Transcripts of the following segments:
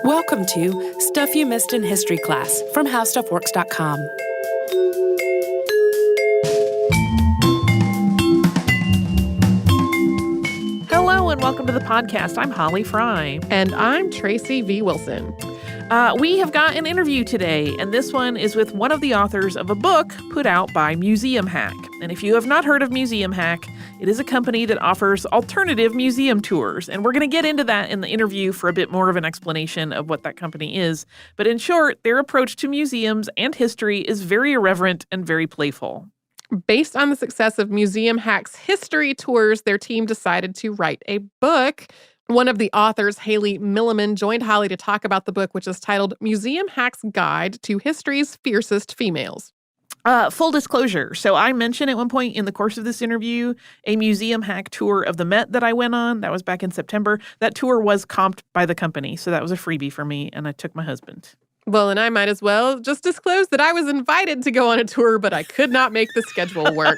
Welcome to Stuff You Missed in History Class from HowStuffWorks.com. Hello and welcome to the podcast. I'm Holly Fry. And I'm Tracy V. Wilson. We have got an interview today, and this one is with one of the authors of a book put out by Museum Hack. And if you have not heard of Museum Hack, it is a company that offers alternative museum tours. And we're going to get into that in the interview for a bit more of an explanation of what that company is. But in short, their approach to museums and history is very irreverent and very playful. Based on the success of Museum Hack's history tours, their team decided to write a book. One of the authors, Hayley Milliman, joined Holly to talk about the book, which is titled Museum Hack's Guide to History's Fiercest Females. Full disclosure. So I mentioned at one point in the course of this interview a Museum Hack tour of the Met that I went on. That was back in September. That tour was comped by the company, so that was a freebie for me, and I took my husband. Well, and I might as well just disclose that I was invited to go on a tour, but I could not make the schedule work.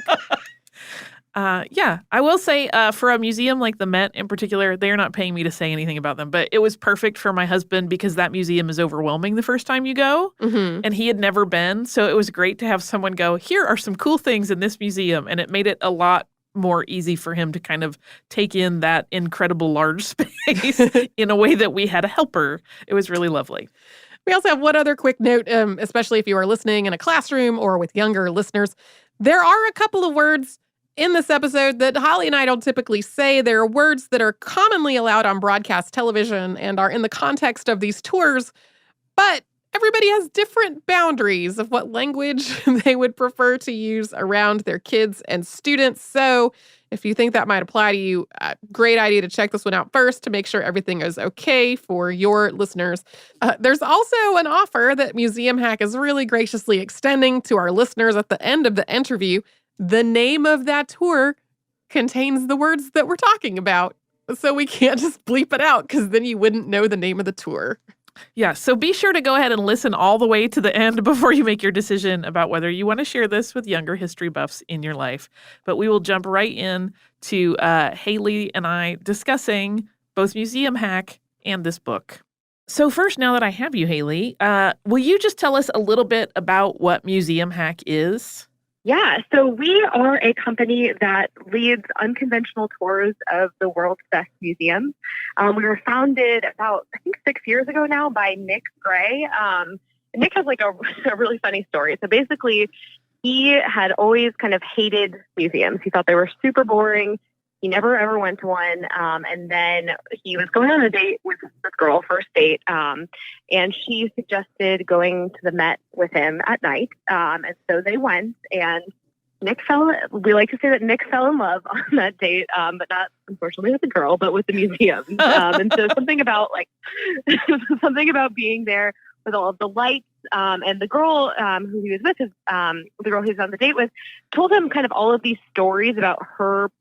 Yeah, I will say for a museum like the Met in particular, they're not paying me to say anything about them, but it was perfect for my husband because that museum is overwhelming the first time you go, and he had never been, so it was great to have someone go, here are some cool things in this museum, and it made it a lot more easy for him to kind of take in that incredible large space in a way that we had a helper. It was really lovely. We also have one other quick note, especially if you are listening in a classroom or with younger listeners. There are a couple of words in this episode that Holly and I don't typically say. There are words that are commonly allowed on broadcast television and are in the context of these tours, but everybody has different boundaries of what language they would prefer to use around their kids and students. So if you think that might apply to you, great idea to check this one out first to make sure everything is okay for your listeners. There's also an offer that Museum Hack is really graciously extending to our listeners at the end of the interview. The name of that tour contains the words that we're talking about, so we can't just bleep it out because then you wouldn't know the name of the tour. Yeah, so be sure to go ahead and listen all the way to the end before you make your decision about whether you want to share this with younger history buffs in your life. But we will jump right in to Hayley and I discussing both Museum Hack and this book. So first, now that I have you, Hayley, will you just tell us a little bit about what Museum Hack is? Yeah, so we are a company that leads unconventional tours of the world's best museums. We were founded about, 6 years ago now by Nick Gray. Nick has a really funny story. So basically, he had always kind of hated museums. He thought they were super boring. He never, ever went to one. And then he was going on a date with this girl, first date, and she suggested going to the Met with him at night. And so they went, and we like to say that Nick fell in love on that date, but not, unfortunately, with the girl, but with the museum. And so something about being there with all of the lights, and the girl who he was with, the girl he was on the date with, told him kind of all of these stories about her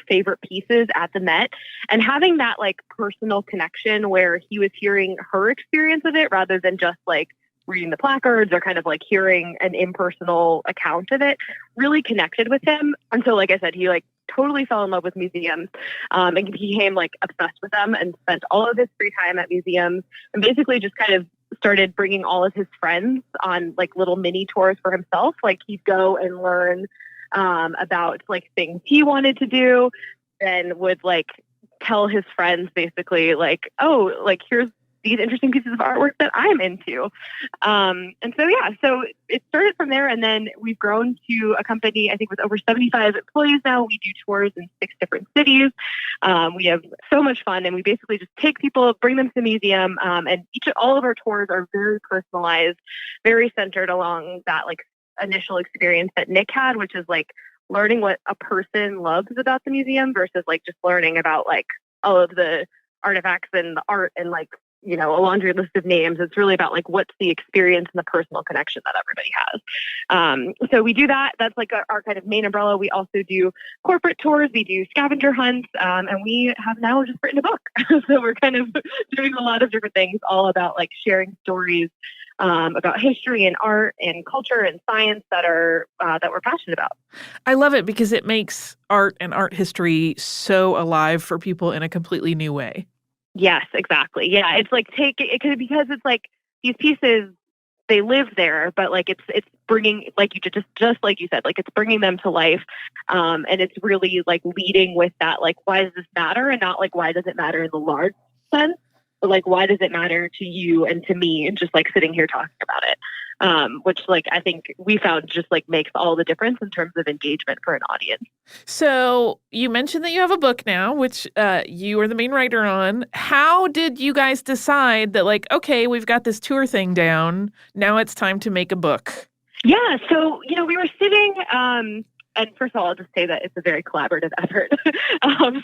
favorite pieces at the Met, and having that personal connection where he was hearing her experience of it rather than just reading the placards or kind of hearing an impersonal account of it really connected with him. And so, like I said, he totally fell in love with museums, and he became obsessed with them and spent all of his free time at museums and basically just kind of started bringing all of his friends on little mini tours for himself. He'd go and learn about things he wanted to do, and would tell his friends basically here's these interesting pieces of artwork that I'm into. And so it started from there, and then we've grown to a company, I think, with over 75 employees now. We do tours in 6 different cities. We have so much fun, and we basically just take people, bring them to the museum, and all of our tours are very personalized, very centered along that initial experience that Nick had, which is learning what a person loves about the museum versus just learning about all of the artifacts and the art and a laundry list of names. It's really about what's the experience and the personal connection that everybody has. So we do that. That's our kind of main umbrella. We also do corporate tours. We do scavenger hunts. And we have now just written a book. So we're kind of doing a lot of different things, all about sharing stories about history and art and culture and science that we're passionate about. I love it because it makes art and art history so alive for people in a completely new way. Yes, exactly. Yeah, it's like because it's like these pieces, they live there, but like it's bringing, like you just like you said, like it's bringing them to life, and it's really like leading with that, like, why does this matter, and not like why does it matter in the large sense, but like why does it matter to you and to me, and just like sitting here talking about it, which like I think we found just like makes all the difference in terms of engagement for an audience. So you mentioned that you have a book now, which you are the main writer on. How did you guys decide that, like, okay, we've got this tour thing down, now it's time to make a book? Yeah, so we were sitting, and first of all, I'll just say that it's a very collaborative effort.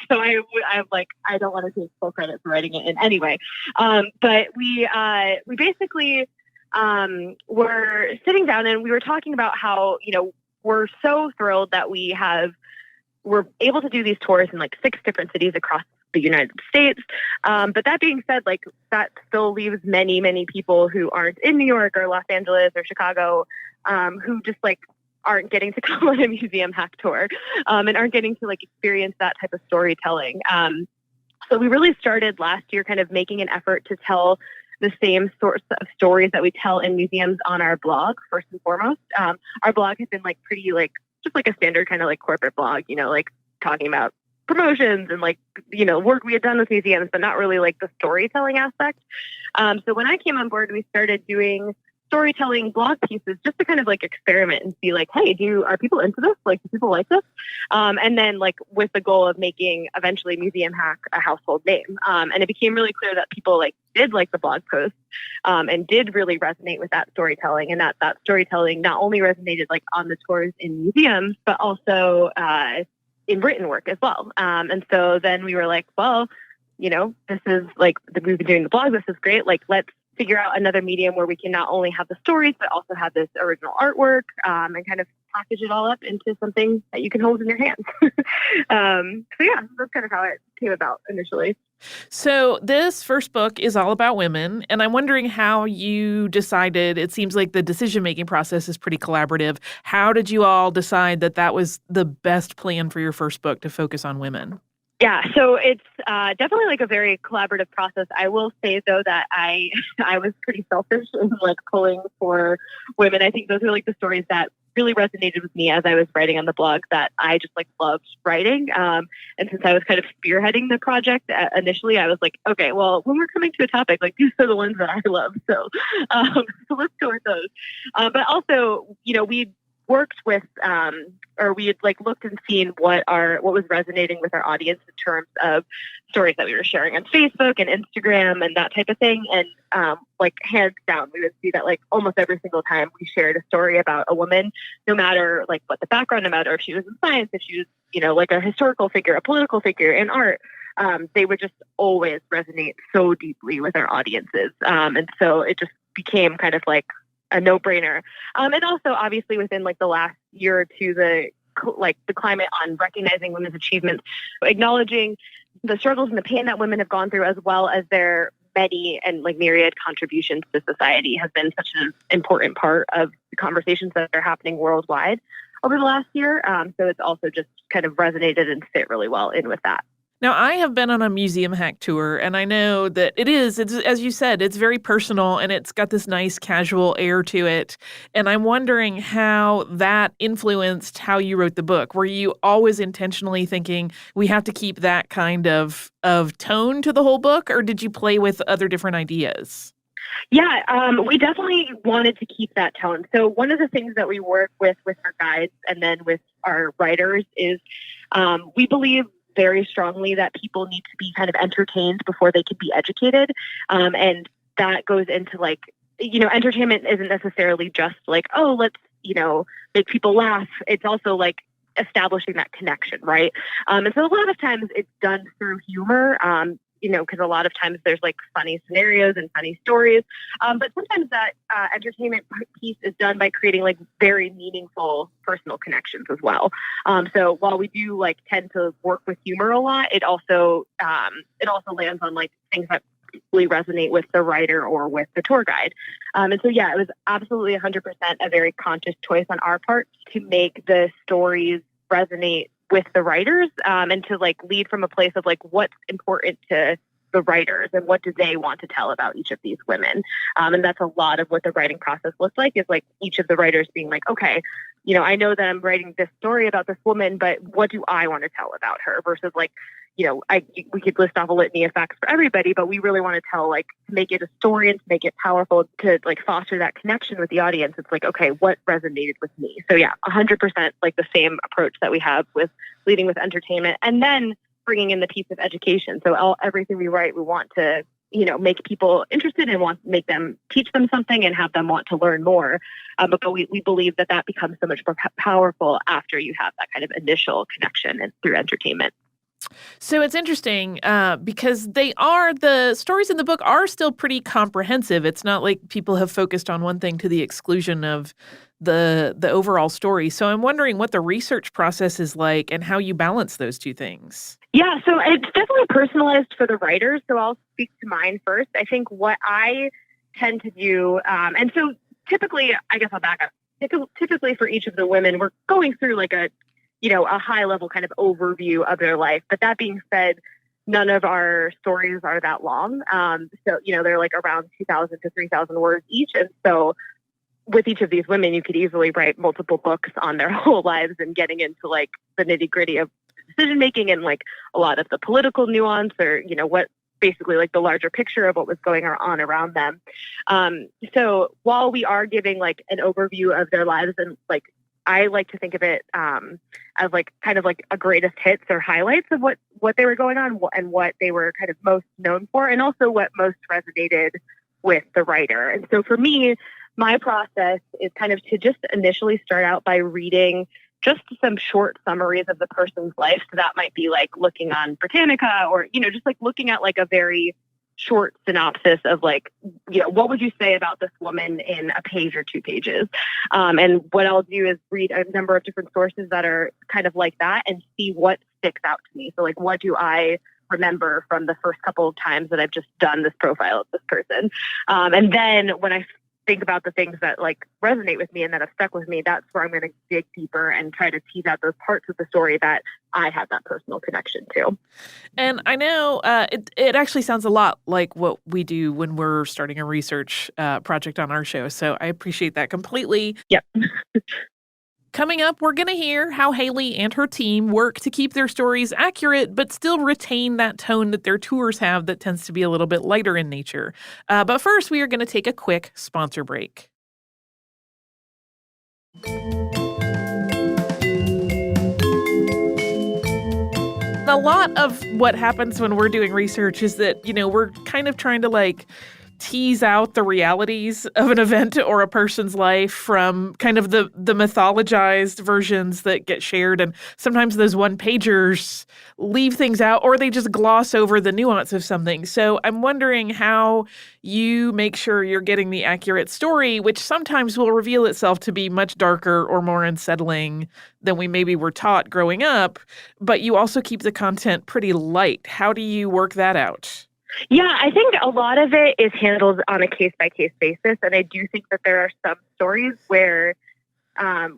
So I'm like, I don't want to take full credit for writing it in any way, but we basically were sitting down and we were talking about how we're so thrilled that we're able to do these tours in like 6 different cities across the United States. But that being said, like that still leaves many, many people who aren't in New York or Los Angeles or Chicago, who just like aren't getting to come on a museum hack tour, and aren't getting to like experience that type of storytelling. So we really started last year kind of making an effort to tell the same sorts of stories that we tell in museums on our blog, first and foremost. Our blog has been like pretty like just like a standard kind of like corporate blog, like talking about promotions and like, work we had done with museums, but not really like the storytelling aspect. So when I came on board, we started doing storytelling blog pieces just to kind of like experiment and see like, hey, are people into this? Like, do people like this? And then like with the goal of making eventually Museum Hack a household name. And it became really clear that people like did like the blog posts, and did really resonate with that storytelling, and that storytelling not only resonated like on the tours in museums, but also in written work as well. And so then we were like, well, this is like, we've been doing the blog. This is great. Like, let's figure out another medium where we can not only have the stories, but also have this original artwork, and kind of package it all up into something that you can hold in your hands. So yeah, that's kind of how it came about initially. So this first book is all about women, and I'm wondering how you decided. It seems like the decision-making process is pretty collaborative. How did you all decide that that was the best plan for your first book, to focus on women? Yeah, so it's definitely like a very collaborative process. I will say though that I was pretty selfish in like pulling for women. I think those are like the stories that really resonated with me as I was writing on the blog, that I just like loved writing. And since I was kind of spearheading the project initially, I was like, okay, well, when we're coming to a topic, like these are the ones that I love. So let's go with those. But also, we worked with, or we had like looked and seen what was resonating with our audience in terms of stories that we were sharing on Facebook and Instagram and that type of thing. And like hands down, we would see that like almost every single time we shared a story about a woman, no matter like what the background, no matter if she was in science, if she was, like a historical figure, a political figure in art, they would just always resonate so deeply with our audiences. And so it just became kind of like a no-brainer. And also obviously within like the last year or two, the climate on recognizing women's achievements, acknowledging the struggles and the pain that women have gone through, as well as their many and like myriad contributions to society, has been such an important part of the conversations that are happening worldwide over the last year. So it's also just kind of resonated and fit really well in with that. Now, I have been on a museum hack tour, and I know that it's, as you said, it's very personal, and it's got this nice casual air to it. And I'm wondering how that influenced how you wrote the book. Were you always intentionally thinking, we have to keep that kind of tone to the whole book, or did you play with other different ideas? Yeah, we definitely wanted to keep that tone. So one of the things that we work with our guides and then with our writers is we believe very strongly that people need to be kind of entertained before they can be educated. And that goes into like, entertainment isn't necessarily just like, oh, let's, make people laugh. It's also like establishing that connection, right? And so a lot of times it's done through humor, because a lot of times there's like funny scenarios and funny stories. But sometimes that entertainment piece is done by creating like very meaningful personal connections as well. So while we do like tend to work with humor a lot, it also lands on like things that really resonate with the writer or with the tour guide. And so, yeah, it was absolutely 100% a very conscious choice on our part to make the stories resonate with the writers, and to like lead from a place of like what's important to the writers and what do they want to tell about each of these women. And that's a lot of what the writing process looks like, is like each of the writers being like, okay, I know that I'm writing this story about this woman, but what do I want to tell about her? Versus like, we could list off a litany of facts for everybody, but we really want to tell, like, to make it a story and to make it powerful, to like foster that connection with the audience. It's like, okay, what resonated with me? So yeah, 100% like the same approach that we have with leading with entertainment, and then bringing in the piece of education. So everything we write, we want to, make people interested and want to make them, teach them something and have them want to learn more. But we believe that becomes so much more powerful after you have that kind of initial connection and through entertainment. So it's interesting because the stories in the book are still pretty comprehensive. It's not like people have focused on one thing to the exclusion of the overall story. So I'm wondering what the research process is like and how you balance those two things. Yeah, so it's definitely personalized for the writers. So I'll speak to mine first. I think what I tend to do, and so typically, I guess I'll back up. Typically for each of the women, we're going through like a high level kind of overview of their life. But that being said, none of our stories are that long. So, they're like around 2,000 to 3,000 words each. And so with each of these women, you could easily write multiple books on their whole lives and getting into like the nitty gritty of decision making and like a lot of the political nuance or, what basically like the larger picture of what was going on around them. So while we are giving like an overview of their lives, and like, I like to think of it as like kind of like a greatest hits or highlights of what they were going on and what they were kind of most known for, and also what most resonated with the writer. And so for me, my process is kind of to just initially start out by reading just some short summaries of the person's life. So that might be like looking on Britannica or, just like looking at like a very short synopsis of like, what would you say about this woman in a page or 2 pages? And what I'll do is read a number of different sources that are kind of like that and see what sticks out to me. So like, what do I remember from the first couple of times that I've just done this profile of this person? And then when I think about the things that like resonate with me and that have stuck with me, that's where I'm going to dig deeper and try to tease out those parts of the story that I have that personal connection to. And I know it actually sounds a lot like what we do when we're starting a research project on our show. So I appreciate that completely. Yep. Coming up, we're going to hear how Hayley and her team work to keep their stories accurate, but still retain that tone that their tours have that tends to be a little bit lighter in nature. But first, we are going to take a quick sponsor break. A lot of what happens when we're doing research is that, we're kind of trying to like tease out the realities of an event or a person's life from kind of the mythologized versions that get shared. And sometimes those one-pagers leave things out or they just gloss over the nuance of something. So I'm wondering how you make sure you're getting the accurate story, which sometimes will reveal itself to be much darker or more unsettling than we maybe were taught growing up, but you also keep the content pretty light. How do you work that out? Yeah, I think a lot of it is handled on a case-by-case basis. And I do think that there are some stories where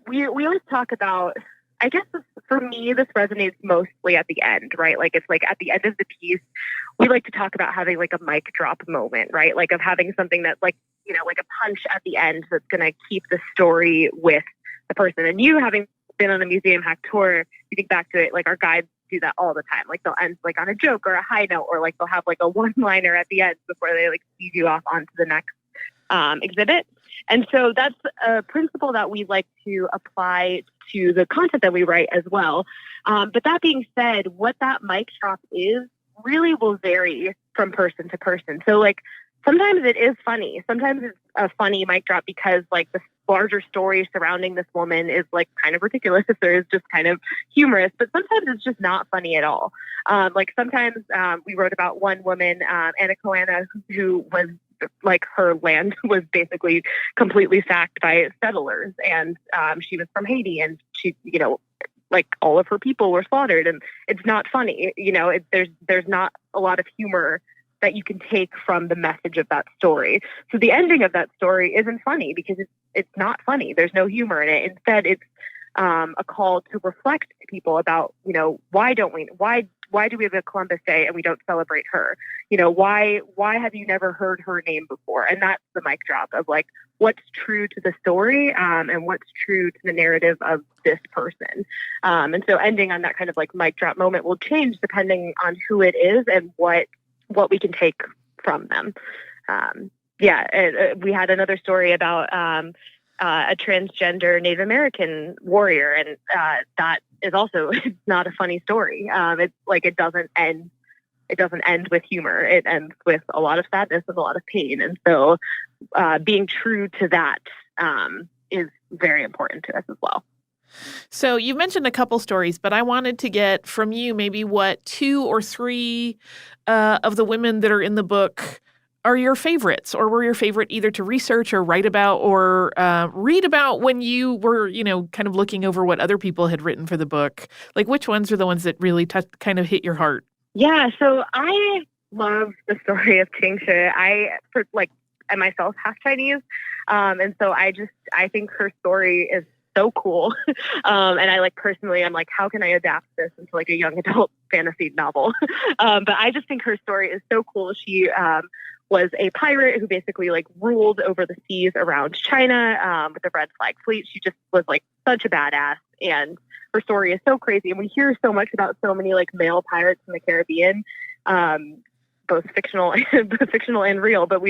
we always talk about, I guess for me, this resonates mostly at the end, right? Like it's like at the end of the piece, we like to talk about having like a mic drop moment, right? Like of having something that's like, like a punch at the end that's going to keep the story with the person. And you having been on a museum hack tour, you think back to it, like our guides do that all the time. Like they'll end like on a joke or a high note, or like they'll have like a one-liner at the end before they like feed you off onto the next exhibit. And so that's a principle that we like to apply to the content that we write as well. But that being said, what that mic drop is really will vary from person to person. So like sometimes it is funny. Sometimes it's a funny mic drop because like the larger story surrounding this woman is like kind of ridiculous or is just kind of humorous, but sometimes it's just not funny at all. Like sometimes we wrote about one woman, Anna Koana, who was like her land was basically completely sacked by settlers, and she was from Haiti, and she, like all of her people were slaughtered, and it's not funny. There's not a lot of humor that you can take from the message of that story. So the ending of that story isn't funny because it's not funny. There's no humor in it. Instead, it's a call to reflect to people about, why why do we have a Columbus Day and we don't celebrate her? You know, why have you never heard her name before? And that's the mic drop of like what's true to the story and what's true to the narrative of this person. And so ending on that kind of like mic drop moment will change depending on who it is and what we can take from them. We had another story about a transgender Native American warrior, and that is also not a funny story. It doesn't end. It doesn't end with humor. It ends with a lot of sadness and a lot of pain. And so, being true to that is very important to us as well. So you mentioned a couple stories, but I wanted to get from you maybe what 2 or 3 of the women that are in the book are your favorites, or were your favorite either to research or write about or read about when you were, you know, kind of looking over what other people had written for the book? Like, which ones are the ones that really kind of hit your heart? Yeah, so I love the story of Qingshi. I'm myself half Chinese, and so I think her story is so cool. And I personally, I'm like, how can I adapt this into like a young adult fantasy novel? But I just think her story is so cool. She was a pirate who basically like ruled over the seas around China with the Red Flag Fleet. She just was like such a badass, and her story is so crazy. And we hear so much about so many like male pirates in the Caribbean, both fictional and real. But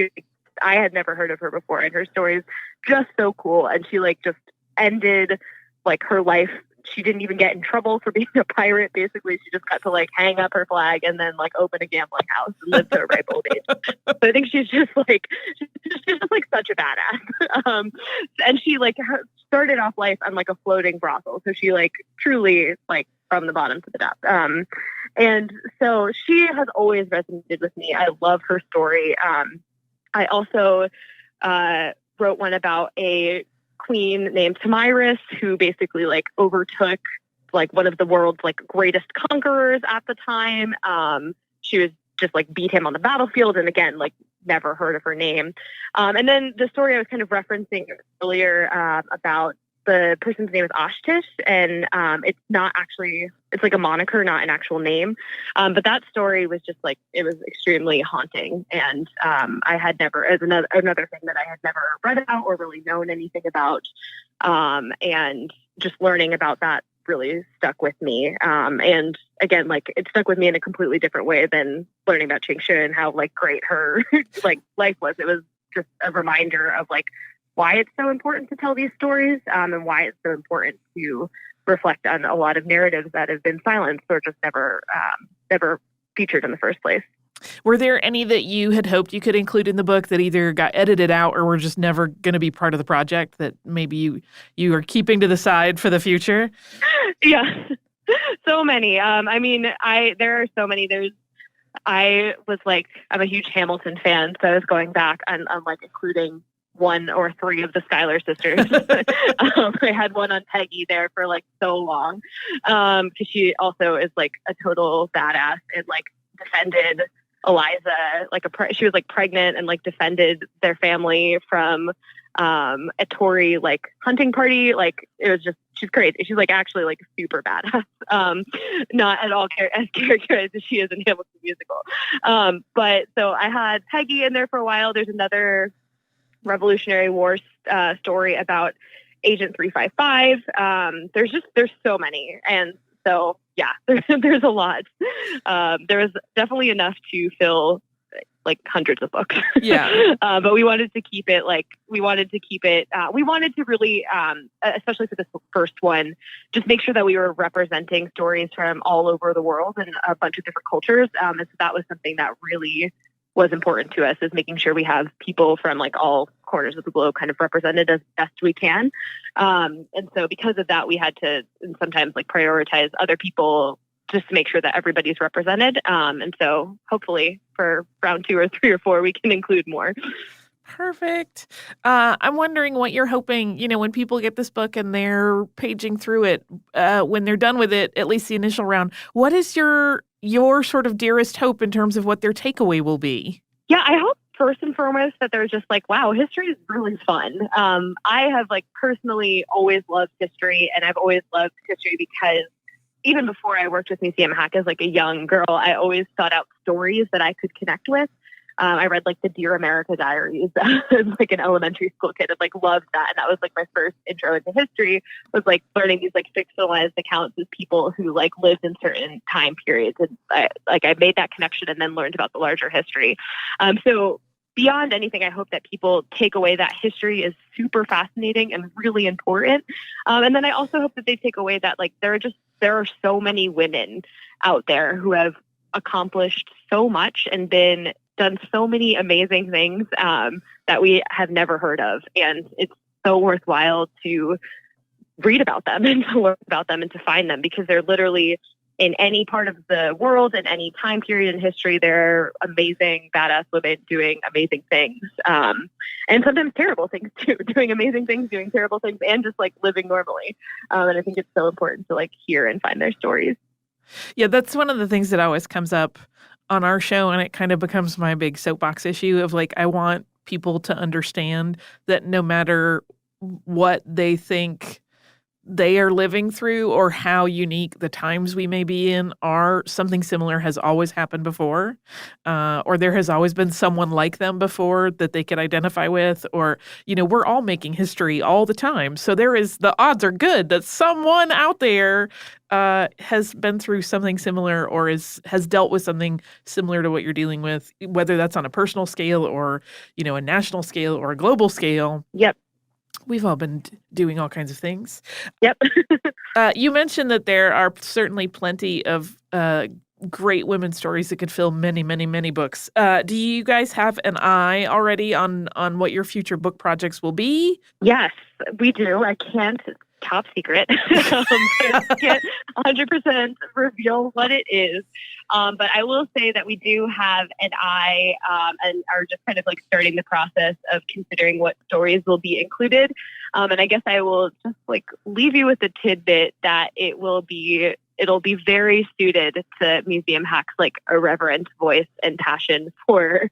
I had never heard of her before, and her story is just so cool. And she like just ended like her life. She didn't even get in trouble for being a pirate. Basically, she just got to like hang up her flag and then like open a gambling house and live to a ripe old age. So I think she's just like such a badass. And she like started off life on like a floating brothel. So she like truly like from the bottom to the top. And so she has always resonated with me. I love her story. I also wrote one about a queen named Tamiris who basically like overtook like one of the world's like greatest conquerors at the time. She was just like beat him on the battlefield, and again, like never heard of her name. And then the story I was kind of referencing earlier about the person's name is Ashtish, and it's like a moniker, not an actual name. But that story was just like, it was extremely haunting. And I had never, as another thing that I had never read about or really known anything about. And just learning about that really stuck with me. And again, like it stuck with me in a completely different way than learning about Qingshi and how like great her like life was. It was just a reminder of like why it's so important to tell these stories, and why it's so important to reflect on a lot of narratives that have been silenced or just never featured in the first place. Were there any that you had hoped you could include in the book that either got edited out or were just never going to be part of the project that maybe you are keeping to the side for the future? Yeah, so many. There are so many. I'm a huge Hamilton fan, so I was going back on like including 1 or 3 of the Schuyler sisters. I had one on Peggy there for like so long, because she also is like a total badass and like defended Eliza, she was like pregnant and like defended their family from a Tory like hunting party. Like it was just, she's crazy. She's like actually like super badass. Not at all as characterized as she is in Hamilton musical. But so I had Peggy in there for a while. There's another Revolutionary War story about Agent 355. There's so many, and so yeah, there's a lot. There was definitely enough to fill like hundreds of books. Yeah. But we wanted to keep it we wanted to really, especially for this first one, just make sure that we were representing stories from all over the world and a bunch of different cultures. And so that was something that really was important to us, is making sure we have people from like all corners of the globe kind of represented as best we can. And so because of that, we had to sometimes like prioritize other people just to make sure that everybody's represented. And so hopefully for round 2 or 3 or 4, we can include more. Perfect. I'm wondering what you're hoping, when people get this book and they're paging through it, when they're done with it, at least the initial round, what is your sort of dearest hope in terms of what their takeaway will be? Yeah, I hope first and foremost that they're just like, wow, history is really fun. I have like personally always loved history, and I've always loved history because even before I worked with Museum Hack as like a young girl, I always sought out stories that I could connect with. I read like the Dear America Diaries as like an elementary school kid and like loved that. And that was like my first intro into history, was like learning these like fictionalized accounts of people who like lived in certain time periods. And I made that connection and then learned about the larger history. So beyond anything, I hope that people take away that history is super fascinating and really important. And then I also hope that they take away that like there are so many women out there who have accomplished so much and done so many amazing things that we have never heard of. And it's so worthwhile to read about them and to learn about them and to find them, because they're literally in any part of the world, in any time period in history. They're amazing, badass women doing amazing things. And sometimes terrible things too, doing amazing things, doing terrible things, and just like living normally. And I think it's so important to like hear and find their stories. Yeah, that's one of the things that always comes up on our show, and it kind of becomes my big soapbox issue of like, I want people to understand that no matter what they think they are living through or how unique the times we may be in are, something similar has always happened before, or there has always been someone like them before that they could identify with, or, you know, we're all making history all the time. So the odds are good that someone out there has been through something similar or has dealt with something similar to what you're dealing with, whether that's on a personal scale or, you know, a national scale or a global scale. Yep. We've all been doing all kinds of things. Yep. You mentioned that there are certainly plenty of great women's stories that could fill many, many, many books. Do you guys have an eye already on what your future book projects will be? Yes, we do. I can't. Top secret. I can't 100% reveal what it is. But I will say that we do have an eye and are just kind of like starting the process of considering what stories will be included. And I guess I will just like leave you with the tidbit that it'll be very suited to Museum Hack's like irreverent voice and passion for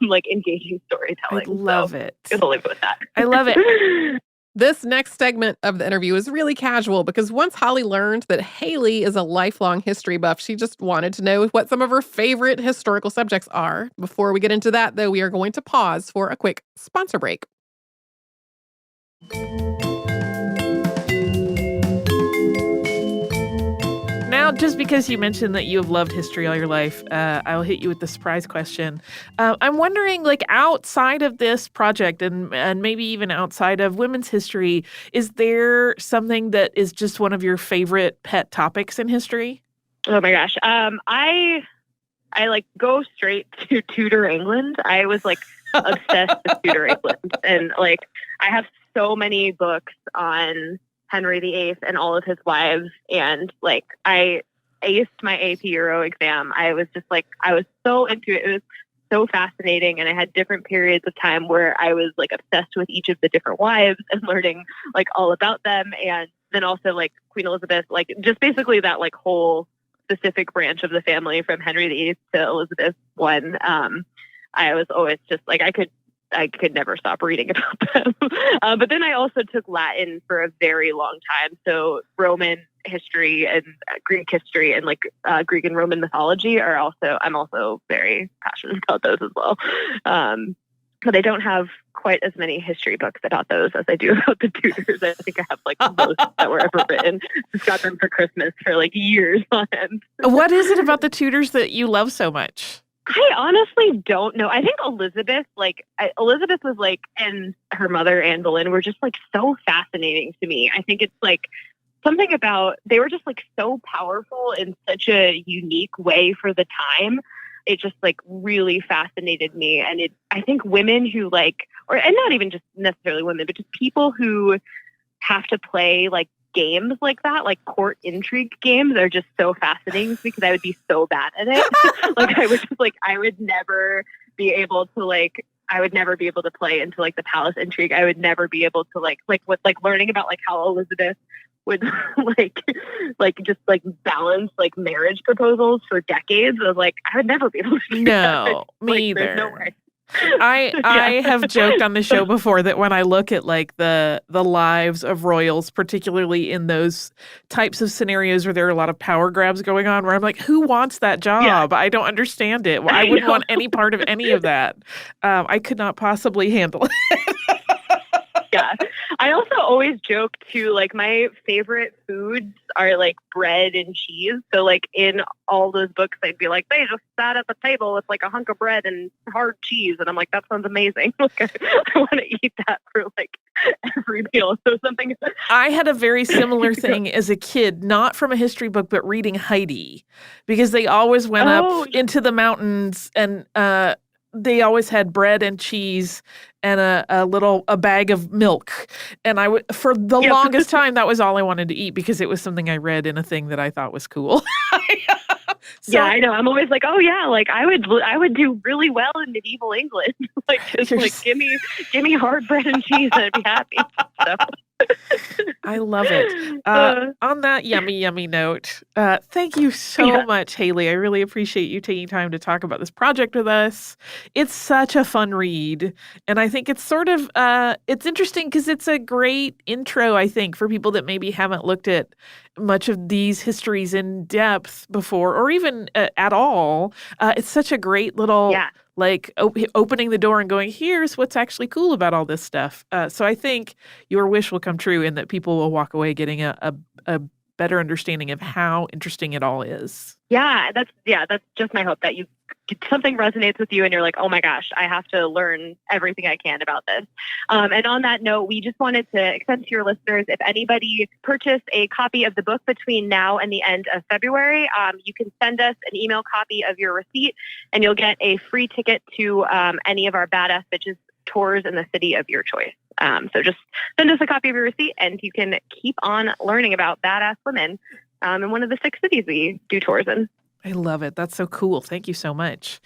like engaging storytelling. I love it. I'll leave it with that. I love it. This next segment of the interview is really casual because once Holly learned that Hayley is a lifelong history buff, she just wanted to know what some of her favorite historical subjects are. Before we get into that, though, we are going to pause for a quick sponsor break. Now, just because you mentioned that you have loved history all your life, I'll hit you with the surprise question. I'm wondering, like, outside of this project and maybe even outside of women's history, is there something that is just one of your favorite pet topics in history? Oh my gosh. I like go straight to Tudor England. I was like obsessed with Tudor England. And like, I have so many books on Henry VIII and all of his wives. And like, I aced my AP Euro exam. I was just like, I was so into it. It was so fascinating. And I had different periods of time where I was like obsessed with each of the different wives and learning like all about them. And then also like Queen Elizabeth, like just basically that like whole specific branch of the family from Henry VIII to Elizabeth I. I was always just like, I could never stop reading about them. But then I also took Latin for a very long time. So Roman history and Greek history and like Greek and Roman mythology I'm also very passionate about those as well. But I don't have quite as many history books about those as I do about the Tudors. I think I have like most that were ever written. Just got them for Christmas for like years on end. What is it about the Tudors that you love so much? I honestly don't know. I think Elizabeth was like, and her mother, Anne Boleyn, were just like so fascinating to me. I think it's like something about, they were just like so powerful in such a unique way for the time. It just like really fascinated me. And I think women who like, and not even just necessarily women, but just people who have to play like games like that, like court intrigue games, are just so fascinating because I would be so bad at it. Like I would never be able to play into like the palace intrigue. I would never be able to like learning about like how Elizabeth would just balance like marriage proposals for decades. I was like, I would never be able to do that. Me either. There's no way. I have joked on the show before that when I look at like the lives of royals, particularly in those types of scenarios where there are a lot of power grabs going on, where I'm like, who wants that job? I don't understand it. I wouldn't want any part of any of that. I could not possibly handle it. Yeah. I also always joke too, like my favorite foods are like bread and cheese. So like in all those books, they'd be like, they just sat at the table with like a hunk of bread and hard cheese. And I'm like, that sounds amazing. Like I want to eat that for like every meal. So something. I had a very similar thing as a kid, not from a history book, but reading Heidi, because they always went up into the mountains and, they always had bread and cheese and a bag of milk. And for the longest time, that was all I wanted to eat because it was something I read in a thing that I thought was cool. Yeah, I know. I'm always like, oh yeah, like I would do really well in medieval England. Like just like give me hard bread and cheese and I'd be happy. So. I love it. On that yummy note, thank you so much, Hayley. I really appreciate you taking time to talk about this project with us. It's such a fun read. And I think it's sort of, it's interesting because it's a great intro, I think, for people that maybe haven't looked at much of these histories in depth before or even at all. It's such a great little... like opening the door and going, here's what's actually cool about all this stuff. So I think your wish will come true and that people will walk away getting a better understanding of how interesting it all is. Yeah, that's just my hope that something resonates with you and you're like, oh my gosh, I have to learn everything I can about this. And on that note, we just wanted to extend to your listeners, if anybody purchased a copy of the book between now and the end of February, you can send us an email copy of your receipt and you'll get a free ticket to any of our Badass Bitches tours in the city of your choice. So just send us a copy of your receipt and you can keep on learning about badass women in one of the 6 cities we do tours in. I love it. That's so cool. Thank you so much.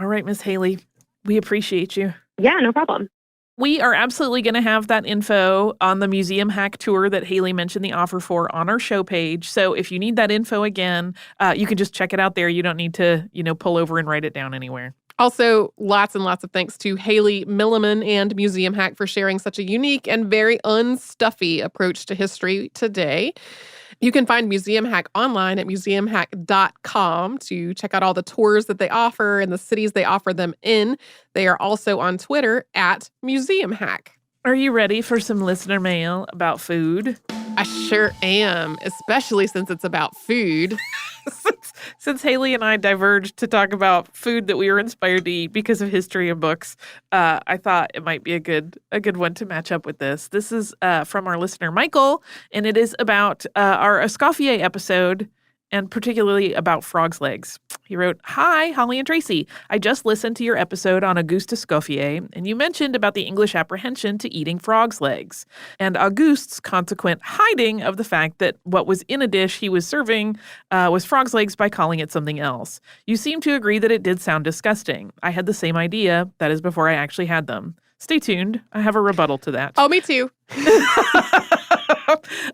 All right, Miss Hayley, we appreciate you. Yeah, no problem. We are absolutely going to have that info on the Museum Hack Tour that Hayley mentioned the offer for on our show page. So if you need that info again, you can just check it out there. You don't need to, pull over and write it down anywhere. Also, lots and lots of thanks to Hayley Milliman and Museum Hack for sharing such a unique and very unstuffy approach to history today. You can find Museum Hack online at museumhack.com to check out all the tours that they offer and the cities they offer them in. They are also on Twitter at Museum Hack. Are you ready for some listener mail about food? I sure am, especially since it's about food. Since Hayley and I diverged to talk about food that we were inspired to eat because of history and books, I thought it might be a good one to match up with this. This is from our listener, Michael, and it is about our Escoffier episode, and particularly about frog's legs. He wrote, "Hi, Holly and Tracy. I just listened to your episode on Auguste Escoffier, and you mentioned about the English apprehension to eating frog's legs, and Auguste's consequent hiding of the fact that what was in a dish he was serving was frog's legs by calling it something else. You seem to agree that it did sound disgusting. I had the same idea. That is before I actually had them. Stay tuned. I have a rebuttal to that." Oh, me too.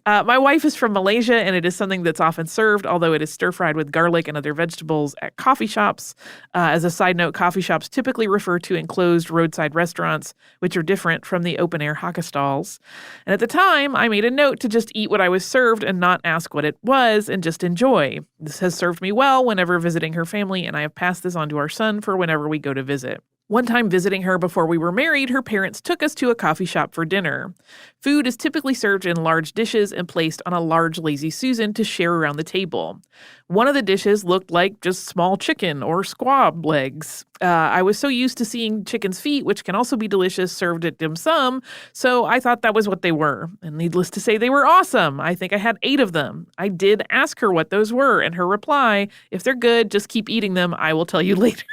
My wife is from Malaysia, and it is something that's often served, although it is stir-fried with garlic and other vegetables at coffee shops. As a side note, coffee shops typically refer to enclosed roadside restaurants, which are different from the open-air haka stalls. And at the time, I made a note to just eat what I was served and not ask what it was and just enjoy. This has served me well whenever visiting her family, and I have passed this on to our son for whenever we go to visit. One time visiting her before we were married, her parents took us to a coffee shop for dinner. Food is typically served in large dishes and placed on a large lazy Susan to share around the table. One of the dishes looked like just small chicken or squab legs. I was so used to seeing chicken's feet, which can also be delicious, served at dim sum, so I thought that was what they were. And needless to say, they were awesome. I think I had 8 of them. I did ask her what those were, and her reply, "If they're good, just keep eating them. I will tell you later."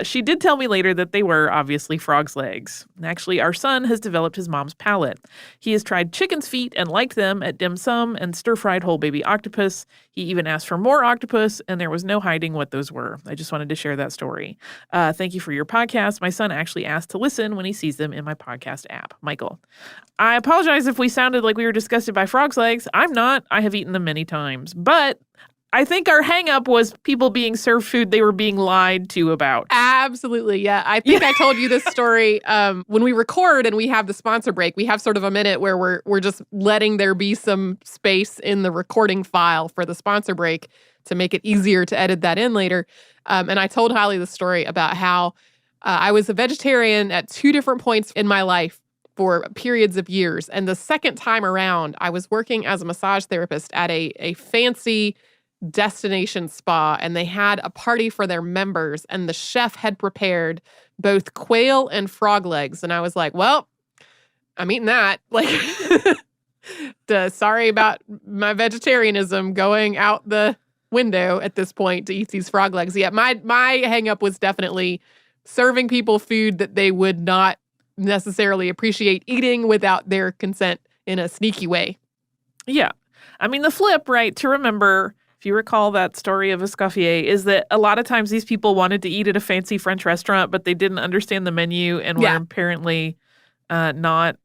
She did tell me later that they were obviously frog's legs. Actually, our son has developed his mom's palate. He has tried chicken's feet and liked them at dim sum and stir-fried whole baby octopus. He even asked for more octopus, and there was no hiding what those were. I just wanted to share that story. Thank you for your podcast. My son actually asked to listen when he sees them in my podcast app. Michael. I apologize if we sounded like we were disgusted by frog's legs. I'm not. I have eaten them many times. But I think our hang up was people being served food they were being lied to about. Absolutely. Yeah. I think I told you this story when we record and we have the sponsor break. We have sort of a minute where we're just letting there be some space in the recording file for the sponsor break to make it easier to edit that in later. And I told Holly the story about how I was a vegetarian at 2 different points in my life for periods of years. And the second time around, I was working as a massage therapist at a fancy destination spa, and they had a party for their members, and the chef had prepared both quail and frog legs. And I was like, well, I'm eating that. Like, sorry about my vegetarianism going out the window at this point to eat these frog legs. Yeah, my hang up was definitely serving people food that they would not necessarily appreciate eating without their consent in a sneaky way. Yeah. I mean, the flip, right, to remember, if you recall that story of Escoffier, is that a lot of times these people wanted to eat at a fancy French restaurant, but they didn't understand the menu and were apparently not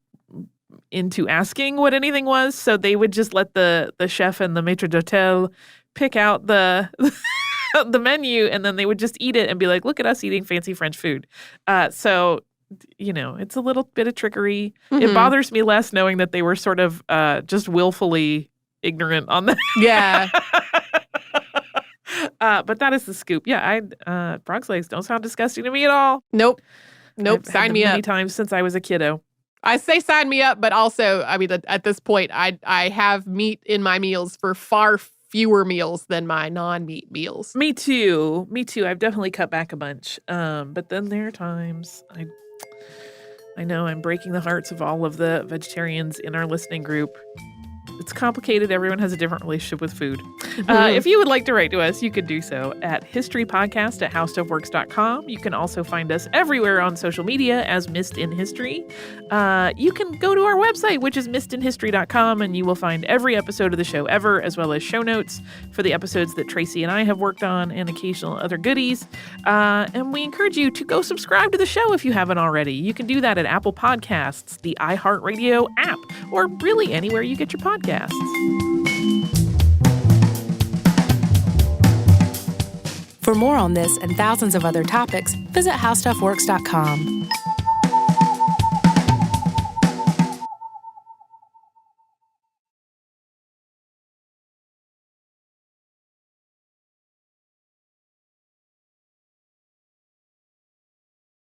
into asking what anything was. So they would just let the chef and the maître d'hôtel pick out the the menu, and then they would just eat it and be like, look at us eating fancy French food. So, you know, it's a little bit of trickery. Mm-hmm. It bothers me less knowing that they were sort of just willfully ignorant on that. Yeah. But that is the scoop. Yeah, frog's legs don't sound disgusting to me at all. Nope. I've Sign me up. Many times since I was a kiddo. I say sign me up, but also, I mean, at this point, I have meat in my meals for far fewer meals than my non-meat meals. Me too. I've definitely cut back a bunch. But then there are times I know I'm breaking the hearts of all of the vegetarians in our listening group. It's complicated. Everyone has a different relationship with food. If you would like to write to us, you could do so at historypodcast@howstuffworks.com. You can also find us everywhere on social media as Missed in History. You can go to our website, which is missedinhistory.com, and you will find every episode of the show ever, as well as show notes for the episodes that Tracy and I have worked on and occasional other goodies. And we encourage you to go subscribe to the show if you haven't already. You can do that at Apple Podcasts, the iHeartRadio app, or really anywhere you get your podcasts. For more on this and thousands of other topics, visit howstuffworks.com.